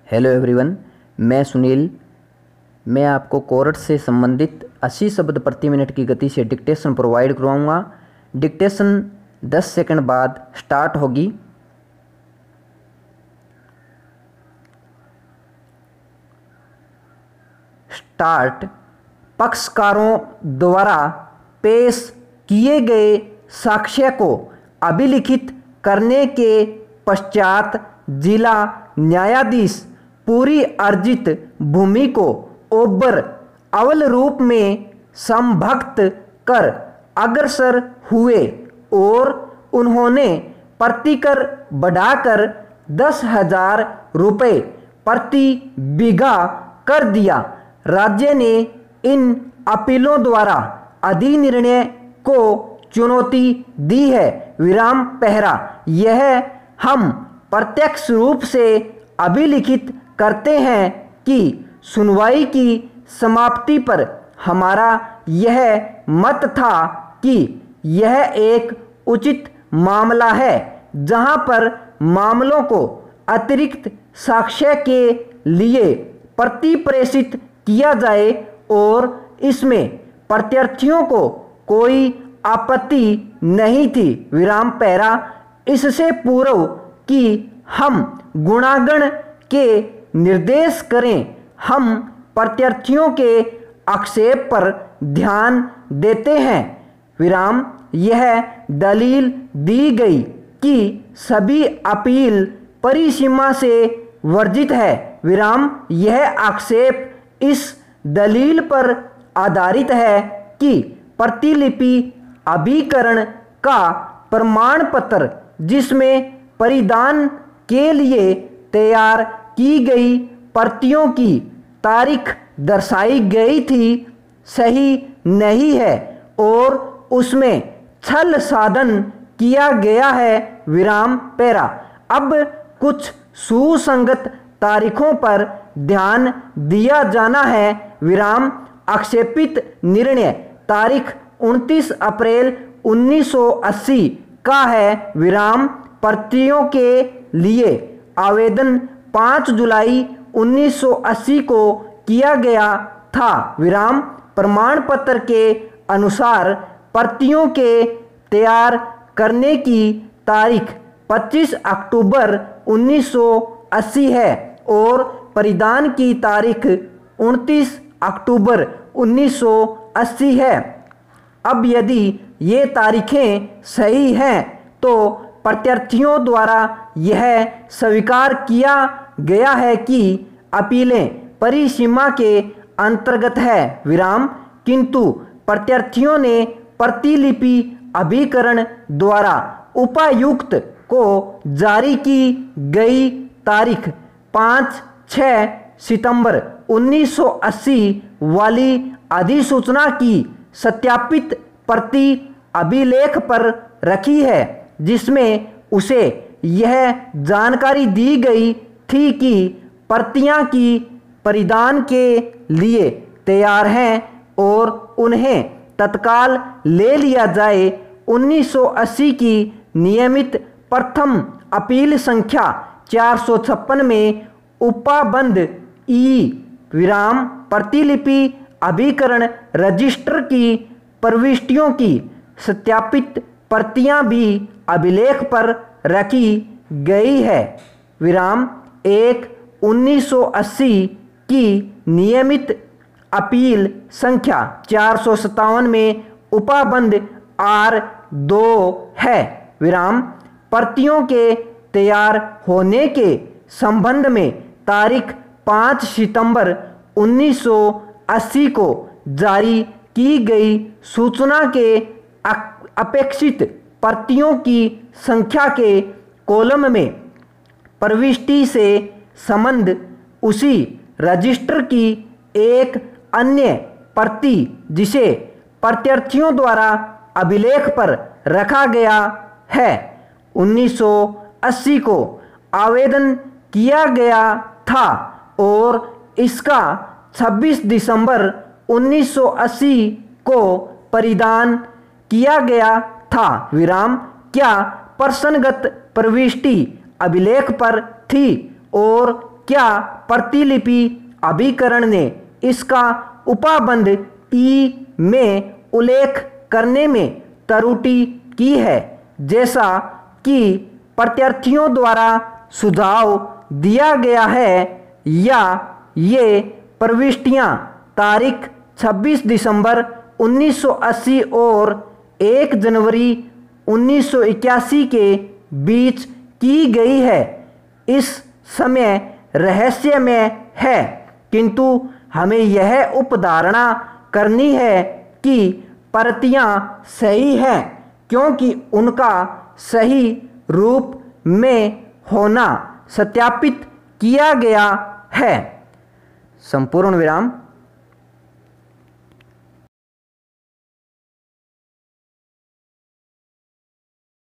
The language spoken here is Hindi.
हेलो एवरीवन, मैं सुनील। मैं आपको कोर्ट से संबंधित 80 शब्द प्रति मिनट की गति से डिक्टेशन प्रोवाइड करवाऊंगा। डिक्टेशन 10 सेकंड बाद स्टार्ट होगी। स्टार्ट। पक्षकारों द्वारा पेश किए गए साक्ष्य को अभिलिखित करने के पश्चात जिला न्यायाधीश पूरी अर्जित भूमि को ओबर अवल रूप में संभक्त कर अग्रसर हुए और उन्होंने प्रतिकर बढ़ाकर 10,000 रुपये प्रति बीघा कर दिया। राज्य ने इन अपीलों द्वारा अधिनिर्णय को चुनौती दी है। विराम पहरा। यह हम प्रत्यक्ष रूप से अभिलिखित करते हैं कि सुनवाई की समाप्ति पर हमारा यह मत था कि यह एक उचित मामला है जहां पर मामलों को अतिरिक्त साक्ष्य के लिए प्रतिप्रेषित किया जाए और इसमें प्रत्यार्थियों को कोई आपत्ति नहीं थी। विराम पहरा। इससे पूर्व कि हम गुणागण के निर्देश करें, हम प्रत्यार्थियों के आक्षेप पर ध्यान देते हैं। विराम। यह दलील दी गई कि सभी अपील परिसीमा से वर्जित है। विराम। यह आक्षेप इस दलील पर आधारित है कि प्रतिलिपि अभिकरण का प्रमाण पत्र जिसमें परिधान के लिए तैयार की गई प्रतियों की तारीख दर्शाई गई थी सही नहीं है और उसमें छल साधन किया गया है। विराम पैरा। अब कुछ सुसंगत तारीखों पर ध्यान दिया जाना है। विराम। आक्षेपित निर्णय तारीख 29 अप्रैल 1980 का है। विराम। प्रतियों के लिए आवेदन 5 जुलाई 1980 को किया गया था। विराम। प्रमाण पत्र के अनुसार प्रतियों के तैयार करने की तारीख 25 अक्टूबर 1980 है और परिधान की तारीख 29 अक्टूबर 1980 है। अब यदि ये तारीखें सही हैं तो प्रत्यार्थियों द्वारा यह स्वीकार किया गया है कि अपीलें परिसीमा के अंतर्गत है। विराम। किंतु प्रत्यार्थियों ने प्रतिलिपि अभिकरण द्वारा उपायुक्त को जारी की गई तारीख 5-6 सितंबर 1980 वाली अधिसूचना की सत्यापित प्रति अभिलेख पर रखी है जिसमें उसे यह जानकारी दी गई थी कि प्रतियां की परिधान के लिए तैयार हैं और उन्हें तत्काल ले लिया जाए। 1980 की नियमित प्रथम अपील संख्या 456 में उपाबंध ई विराम प्रतिलिपि अभिकरण रजिस्टर की प्रविष्टियों की सत्यापित प्रतियां भी अभिलेख पर रखी गई है। विराम। 1980 की नियमित अपील संख्या 457 में उपाबंध R2 है। विराम। प्रतियों के तैयार होने के संबंध में तारीख 5 सितंबर 1980 को जारी की गई सूचना के अपेक्षित प्रतियों की संख्या के कॉलम में प्रविष्टि से संबंध उसी रजिस्टर की एक अन्य प्रति जिसे प्रत्यार्थियों द्वारा अभिलेख पर रखा गया है 1980 को आवेदन किया गया था और इसका 26 दिसंबर 1980 को परिधान किया गया था। विराम। क्या प्रसंगत प्रविष्टि अभिलेख पर थी और क्या प्रतिलिपि अभिकरण ने इसका उपाबंध ई में उल्लेख करने में त्रुटि की है, जैसा कि प्रत्यार्थियों द्वारा सुझाव दिया गया है, या ये प्रविष्टियां तारीख 26 दिसंबर 1980 और 1 जनवरी 1981 के बीच की गई है, इस समय रहस्यमय है, किंतु हमें यह उपधारणा करनी है कि प्रतियां सही हैं, क्योंकि उनका सही रूप में होना सत्यापित किया गया है। संपूर्ण विराम।